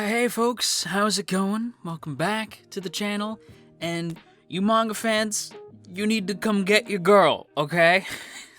Hey folks, how's it going? Welcome back to the channel, and you manga fans, you need to come get your girl, okay?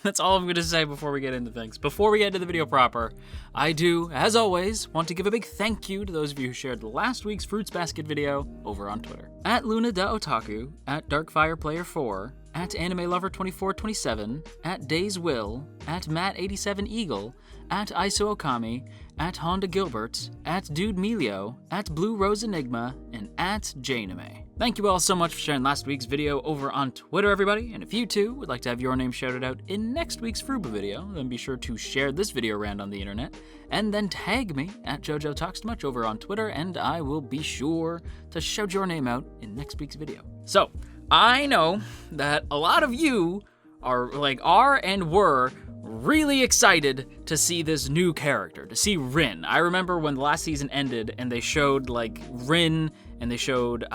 That's all I'm gonna say before we get into things. Before we get into the video proper, I do, as always, want to give a big thank you to those of you who shared last week's Fruits Basket video over on Twitter. At Luna da Otaku, at DarkfirePlayer4, at AnimeLover2427, at Days Will, at Matt87Eagle, at Iso Okami, at Honda Gilbert, at Dude Melio, at Blue Rose Enigma, and at Janime. Thank you all so much for sharing last week's video over on Twitter, everybody, and if you too would like to have your name shouted out in next week's FruBa video, then be sure to share this video around on the internet, and then tag me at JoJo Talks Too Much over on Twitter, and I will be sure to shout your name out in next week's video. So, I know that a lot of you are and were really excited to see this new character, to see Rin. I remember when the last season ended and they showed Rin and they showed,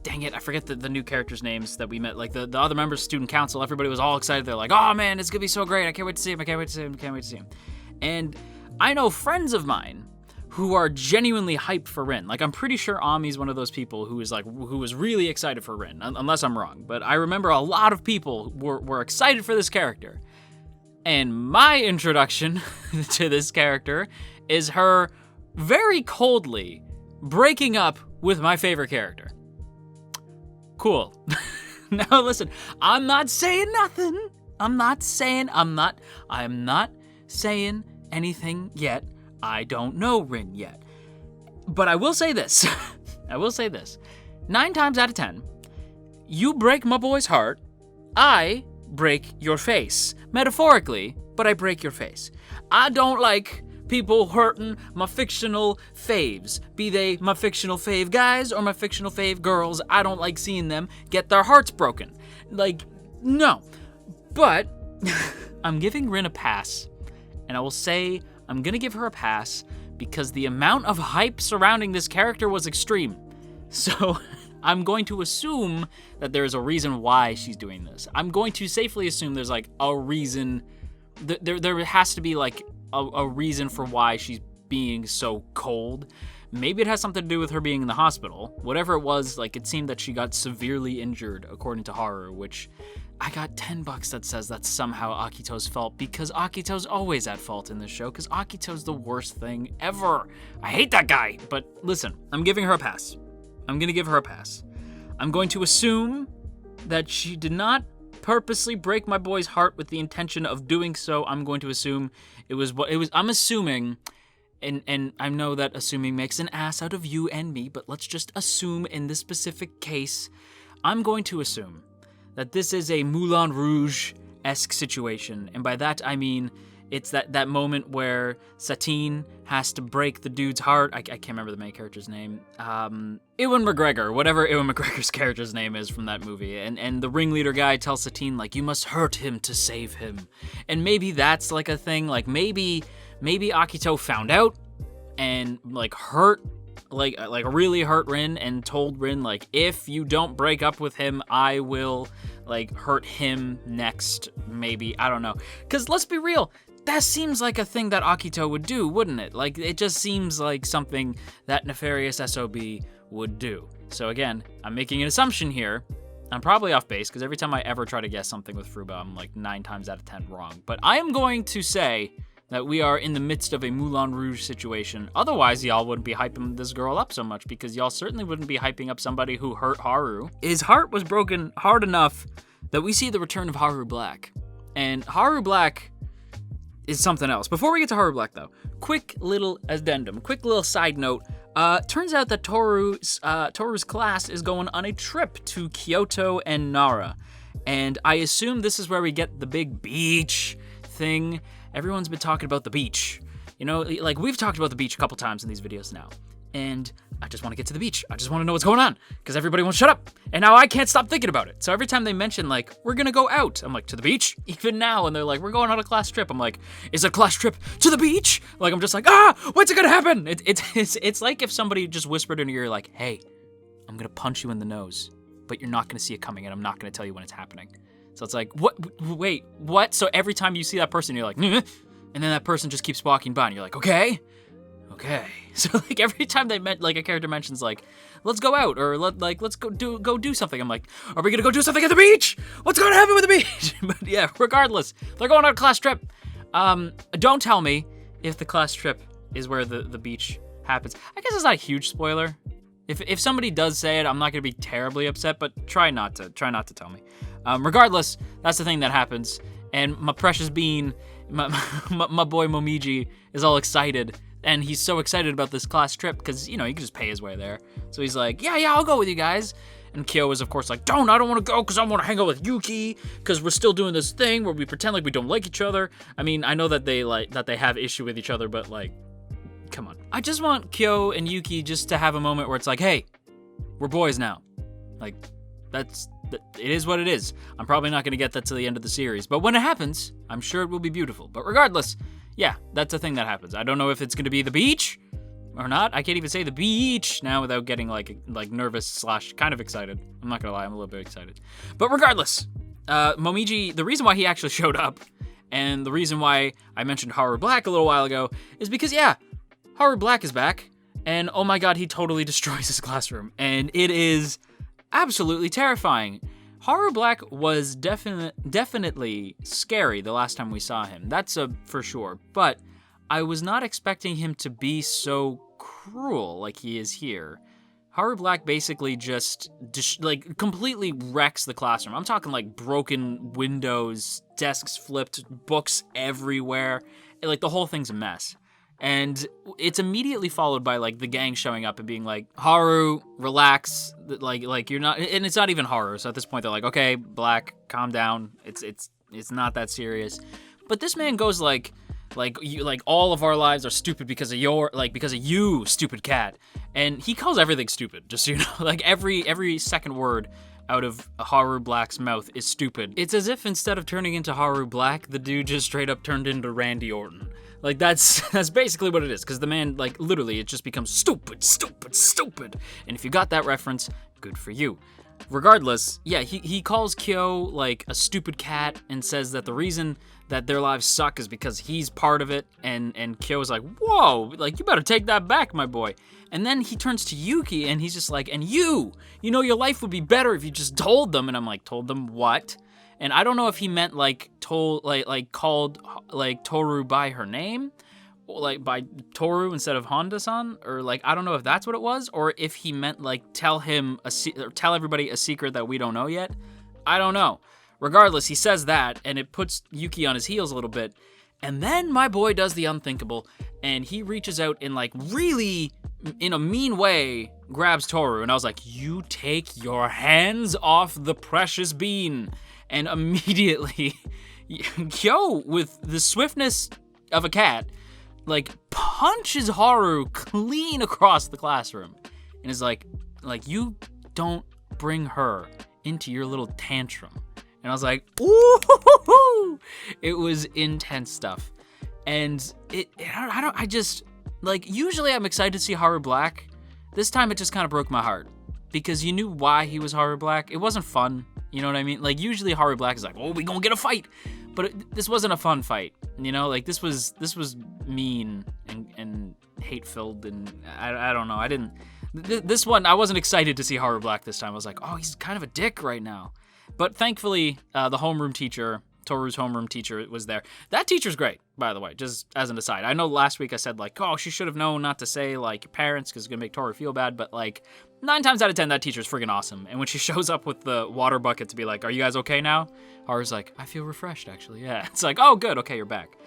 dang it, I forget the new characters' names that we met, the other members of Student Council. Everybody was all excited. They're like, oh man, it's gonna be so great. I can't wait to see him. I can't wait to see him. I can't wait to see him. And I know friends of mine who are genuinely hyped for Rin. I'm pretty sure Ami's one of those people who was really excited for Rin, unless I'm wrong. But I remember a lot of people were excited for this character. And my introduction to this character is her very coldly breaking up with my favorite character. Cool. Now listen, I'm not saying nothing. I'm not saying anything yet. I don't know Rin yet. But I will say this. 9 times out of 10, you break my boy's heart, I break your face. Metaphorically, but I break your face. I don't like people hurting my fictional faves. Be they my fictional fave guys or my fictional fave girls. I don't like seeing them get their hearts broken. No. But I'm giving Rin a pass. And I will say I'm gonna give her a pass because the amount of hype surrounding this character was extreme. So I'm going to assume that there is a reason why she's doing this. I'm going to safely assume there's a reason. There has to be a reason for why she's being so cold. Maybe it has something to do with her being in the hospital. Whatever it was, it seemed that she got severely injured, according to Haru, which I got $10 that says that's somehow Akito's fault, because Akito's always at fault in this show, because Akito's the worst thing ever. I hate that guy. But listen, I'm giving her a pass. I'm gonna give her a pass. I'm going to assume that she did not purposely break my boy's heart with the intention of doing so. I'm going to assume it was. I'm assuming, and I know that assuming makes an ass out of you and me, but let's just assume in this specific case, I'm going to assume that this is a Moulin Rouge-esque situation, and by that I mean it's that moment where Satine has to break the dude's heart. I can't remember the main character's name. Ewan McGregor, whatever Ewan McGregor's character's name is from that movie. And the ringleader guy tells Satine, you must hurt him to save him. And maybe that's a thing. Maybe Akito found out and hurt, really hurt Rin and told Rin, if you don't break up with him, I will hurt him next. Maybe, I don't know. Because let's be real, that seems like a thing that Akito would do, wouldn't it? It just seems like something that nefarious SOB would do. So again, I'm making an assumption here. I'm probably off base, because every time I ever try to guess something with FruBa, I'm 9 times out of 10 wrong. But I am going to say that we are in the midst of a Moulin Rouge situation. Otherwise, y'all wouldn't be hyping this girl up so much, because y'all certainly wouldn't be hyping up somebody who hurt Haru. His heart was broken hard enough that we see the return of Haru Black. And Haru Black is something else. Before we get to Haru Black, though, quick little addendum, quick little side note. Turns out that Toru's class is going on a trip to Kyoto and Nara. And I assume this is where we get the big beach thing. Everyone's been talking about the beach. We've talked about the beach a couple times in these videos now. And I just want to get to the beach. I just want to know what's going on, because everybody won't shut up. And now I can't stop thinking about it. So every time they mention, we're going to go out, I'm to the beach? Even now, and they're we're going on a class trip. I'm is it a class trip to the beach? I'm just what's it going to happen? It's like if somebody just whispered in your ear, hey, I'm going to punch you in the nose, but you're not going to see it coming, and I'm not going to tell you when it's happening. So it's what? Wait, what? So every time you see that person, you're and then that person just keeps walking by, and you're okay. okay. So like every time they met, like a character mentions like, let's go out or let's go do something. I'm like, are we gonna go do something at the beach? What's gonna happen with the beach? But yeah, regardless, they're going on a class trip. Don't tell me if the class trip is where the beach happens. I guess it's not a huge spoiler. If somebody does say it, I'm not gonna be terribly upset, but try not to tell me. Regardless, that's the thing that happens, and my precious bean, my boy Momiji is all excited, and he's so excited about this class trip because, you know, he can just pay his way there. So he's like, yeah, I'll go with you guys. And Kyo is, of course, like, I don't want to go because I want to hang out with Yuki because we're still doing this thing where we pretend like we don't like each other. I mean, I know that they have issue with each other, but, like, come on. I just want Kyo and Yuki just to have a moment where it's like, hey, we're boys now. Like, it is what it is. I'm probably not going to get that to the end of the series, but when it happens, I'm sure it will be beautiful. But regardless, yeah, that's a thing that happens. I don't know if it's going to be the beach or not. I can't even say the beach now without getting like nervous / kind of excited. I'm not going to lie, I'm a little bit excited. But regardless, Momiji, the reason why he actually showed up and the reason why I mentioned Haru Black a little while ago is because, yeah, Haru Black is back, and oh my god, he totally destroys his classroom, and it is absolutely terrifying. Haru Black was definitely scary the last time we saw him. That's for sure. But I was not expecting him to be so cruel like he is here. Haru Black basically just like completely wrecks the classroom. I'm talking like broken windows, desks flipped, books everywhere. Like the whole thing's a mess. And it's immediately followed by like the gang showing up and being like, Haru, relax, like you're not, and it's not even Haru. So at this point they're like, okay, Black, calm down. It's not that serious. But this man goes like all of our lives are stupid because of you, stupid cat. And he calls everything stupid, just so you know. Like every second word out of Haru Black's mouth is stupid. It's as if instead of turning into Haru Black, the dude just straight up turned into Randy Orton. Like that's basically what it is, because the man, like, literally, it just becomes stupid. And if you got that reference, good for you. Regardless, yeah, he calls Kyo like a stupid cat and says that the reason that their lives suck is because he's part of it, and Kyo is like, whoa, like, you better take that back, my boy. And then he turns to Yuki and he's just like, and you know your life would be better if you just told them. And I'm like, told them what? And I don't know if he meant called Toru by her name, like by Toru instead of Honda-san, or like I don't know if that's what it was, or if he meant like tell everybody a secret that we don't know yet. I don't know. Regardless, he says that, and it puts Yuki on his heels a little bit. And then my boy does the unthinkable, and he reaches out and like really, in a mean way, grabs Toru. And I was like, you take your hands off the precious bean. And immediately, Kyo, with the swiftness of a cat, like punches Haru clean across the classroom. And is like you don't bring her into your little tantrum. And I was like, ooh, it was intense stuff. And I just, like, usually I'm excited to see Haru Black. This time it just kind of broke my heart. Because you knew why he was Haru Black. It wasn't fun. You know what I mean? Like, usually Haru Black is like, oh, we gonna get a fight. But this wasn't a fun fight. You know, like, this was mean and hate-filled, and I don't know. This one, I wasn't excited to see Haru Black this time. I was like, oh, he's kind of a dick right now. But thankfully, the homeroom teacher, Toru's homeroom teacher, was there. That teacher's great, by the way, just as an aside. I know last week I said, like, oh, she should have known not to say, like, your parents, because it's going to make Toru feel bad, but, like, 9 times out of 10, that teacher's friggin' awesome. And when she shows up with the water bucket to be like, are you guys okay now? Haru's like, I feel refreshed, actually, yeah. It's like, oh, good, okay, you're back.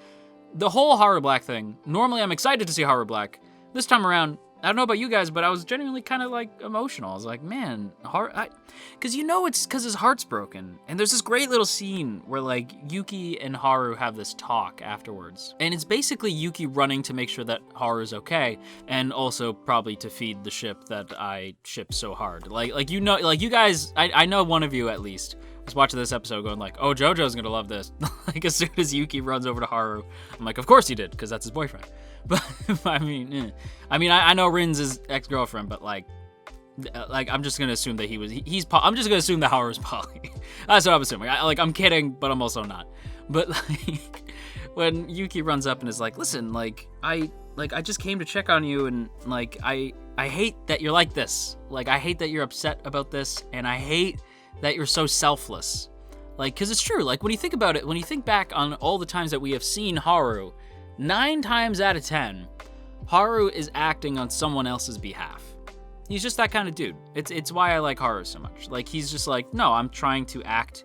The whole Haru Black thing, normally I'm excited to see Haru Black. This time around, I don't know about you guys, but I was genuinely kind of, like, emotional. I was like, man, because you know it's because his heart's broken. And there's this great little scene where, like, Yuki and Haru have this talk afterwards. And it's basically Yuki running to make sure that Haru's okay, and also probably to feed the ship that I ship so hard. Like you know, like, you guys, I know one of you at least was watching this episode going like, oh, JoJo's gonna love this. Like, as soon as Yuki runs over to Haru, I'm like, of course he did, because that's his boyfriend. But I mean, I know Rin's his ex-girlfriend, but like I'm just gonna assume that I'm just gonna assume that Haru's poly. That's what I'm assuming. I'm kidding, but I'm also not. But like, when Yuki runs up and is like, listen, like, I like, I just came to check on you, and, like, I hate that you're like this. Like, I hate that you're upset about this, and I hate that you're so selfless. Like, because it's true. Like, when you think about it, when you think back on all the times that we have seen Haru, 9 times out of 10, Haru is acting on someone else's behalf. He's just that kind of dude. It's why I like Haru so much. Like, he's just like, no, I'm trying to act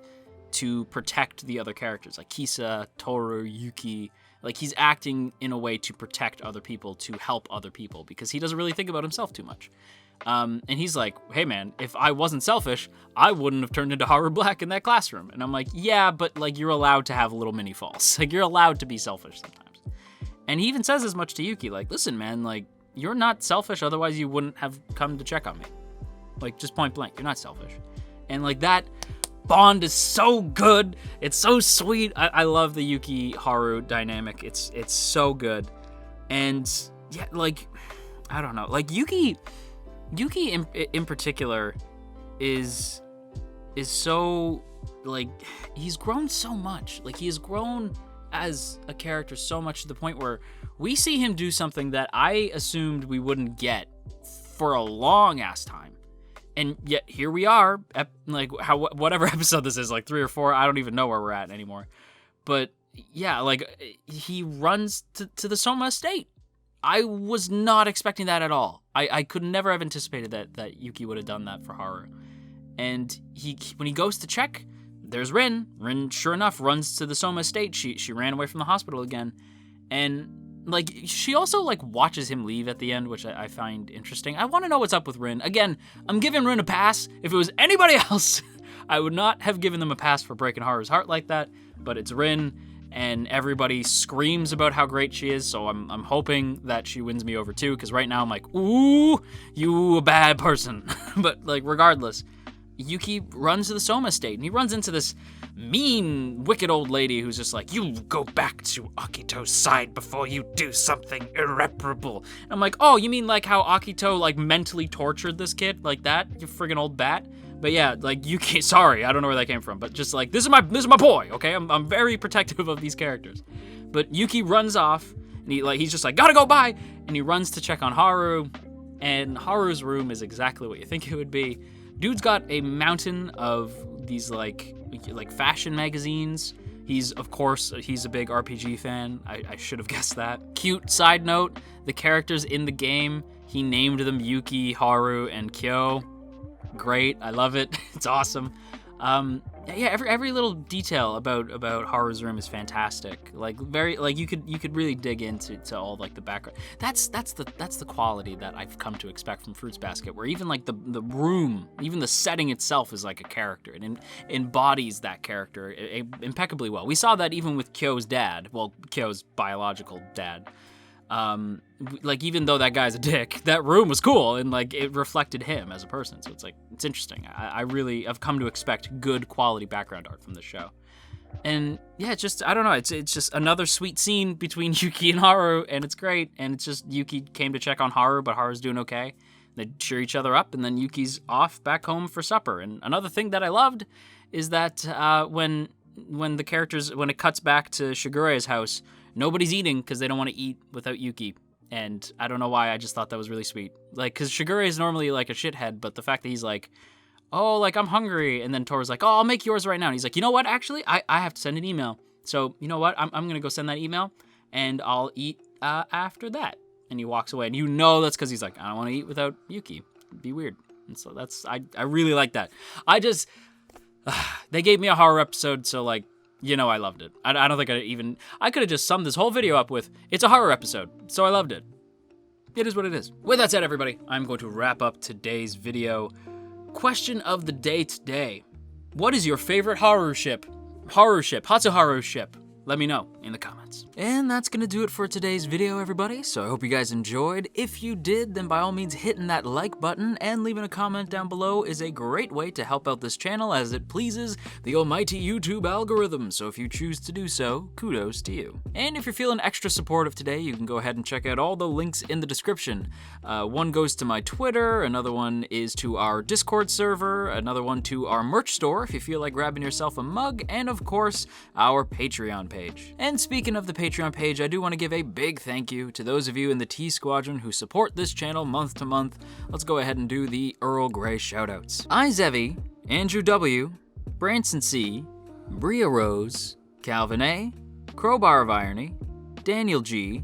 to protect the other characters, like Kisa, Toru, Yuki. Like, he's acting in a way to protect other people, to help other people, because he doesn't really think about himself too much. And he's like, hey man, if I wasn't selfish, I wouldn't have turned into Haru Black in that classroom. And I'm like, yeah, but like, you're allowed to have little mini falls. Like, you're allowed to be selfish sometimes. And he even says as much to Yuki, like, listen man, like, you're not selfish, otherwise you wouldn't have come to check on me. Like, just point blank, you're not selfish. And like, that bond is so good. It's so sweet. I love the Yuki Haru dynamic. It's so good. And yeah, like, I don't know, like Yuki in particular is so, like, he's grown so much. Like, he has grown as a character so much to the point where we see him do something that I assumed we wouldn't get for a long ass time. And yet here we are, like, whatever episode this is, like 3 or 4, I don't even know where we're at anymore. But yeah, like, he runs to the Soma estate. I was not expecting that at all. I could never have anticipated that Yuki would have done that for Haru. And when he goes to check, there's Rin. Rin, sure enough, runs to the Soma estate. She ran away from the hospital again. And like, she also like watches him leave at the end, which I find interesting. I want to know what's up with Rin. Again, I'm giving Rin a pass. If it was anybody else, I would not have given them a pass for breaking Haru's heart like that. But it's Rin, and everybody screams about how great she is, so I'm hoping that she wins me over too, because right now I'm like, ooh, you a bad person. But like, regardless, Yuki runs to the Soma estate, and he runs into this mean, wicked old lady who's just like, you go back to Akito's side before you do something irreparable. And I'm like, oh, you mean like how Akito like mentally tortured this kid like that, you friggin' old bat? But yeah, like, Yuki, sorry, I don't know where that came from, but just like, this is my boy, okay? I'm very protective of these characters. But Yuki runs off, and he's just like, gotta go, bye! And he runs to check on Haru, and Haru's room is exactly what you think it would be. Dude's got a mountain of these like fashion magazines. Of course, he's a big RPG fan. I should have guessed that. Cute side note, the characters in the game, he named them Yuki, Haru, and Kyo. Great, I love it. It's awesome. Yeah, every little detail about Haru's room is fantastic. Like, very, like, you could really dig into all like the background. That's the quality that I've come to expect from Fruits Basket, where even like the room, even the setting itself is like a character. It embodies that character impeccably well. We saw that even with Kyo's dad, well, Kyo's biological dad. Like, even though that guy's a dick, that room was cool, and like, it reflected him as a person. So it's like, it's interesting. I've come to expect good quality background art from this show. And yeah, it's just, I don't know, it's just another sweet scene between Yuki and Haru, and it's great. And it's just, Yuki came to check on Haru, but Haru's doing okay. They cheer each other up, and then Yuki's off back home for supper. And another thing that I loved is that when it cuts back to Shigure's house, nobody's eating because they don't want to eat without Yuki. And I don't know why, I just thought that was really sweet. Like, because Shigure is normally like a shithead, but the fact that he's like, oh, like, I'm hungry. And then Toru's like, oh, I'll make yours right now. And he's like, you know what, actually, I have to send an email. So, you know what, I'm going to go send that email, and I'll eat after that. And he walks away. And you know that's because he's like, I don't want to eat without Yuki. It'd be weird. And so I really like that. They gave me a horror episode, so like, you know, I loved it. I don't think I could have just summed this whole video up with, it's a horror episode, so I loved it. It is what it is. With that said, everybody, I'm going to wrap up today's video. Question of the day today. What is your favorite horror ship? Hatsuharu ship. Let me know in the comments. And that's gonna do it for today's video, everybody. So I hope you guys enjoyed. If you did, then by all means hitting that like button and leaving a comment down below is a great way to help out this channel, as it pleases the almighty YouTube algorithm. So if you choose to do so, kudos to you. And if you're feeling extra supportive today, you can go ahead and check out all the links in the description. One goes to my Twitter, another one is to our Discord server, another one to our merch store if you feel like grabbing yourself a mug, and of course, our Patreon page. page. And speaking of the Patreon page, I do want to give a big thank you to those of you in the T Squadron who support this channel month to month. Let's go ahead and do the Earl Grey shoutouts. Zevi, Andrew W, Branson C, Bria Rose, Calvin A, Crowbar of Irony, Daniel G,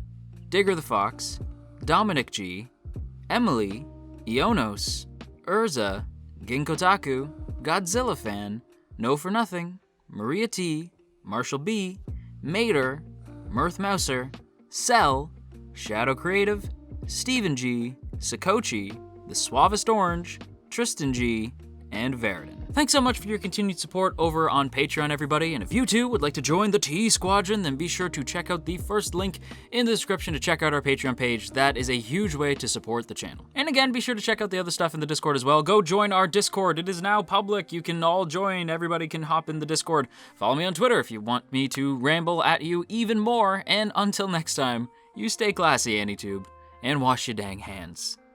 Digger the Fox, Dominic G, Emily, Ionos, Urza, Ginkotaku, Godzilla Fan, No For Nothing, Maria T, Marshall B, Mater, Mirth Mouser, Cell, Shadow Creative, Stephen G, Sakochi, The Suavest Orange, Tristan G, and Veridon. Thanks so much for your continued support over on Patreon, everybody, and if you too would like to join the T Squadron, then be sure to check out the first link in the description to check out our Patreon page. That is a huge way to support the channel. And again, be sure to check out the other stuff in the Discord as well. Go join our Discord. It is now public. You can all join. Everybody can hop in the Discord. Follow me on Twitter if you want me to ramble at you even more. And until next time, you stay classy, AnyTube, and wash your dang hands.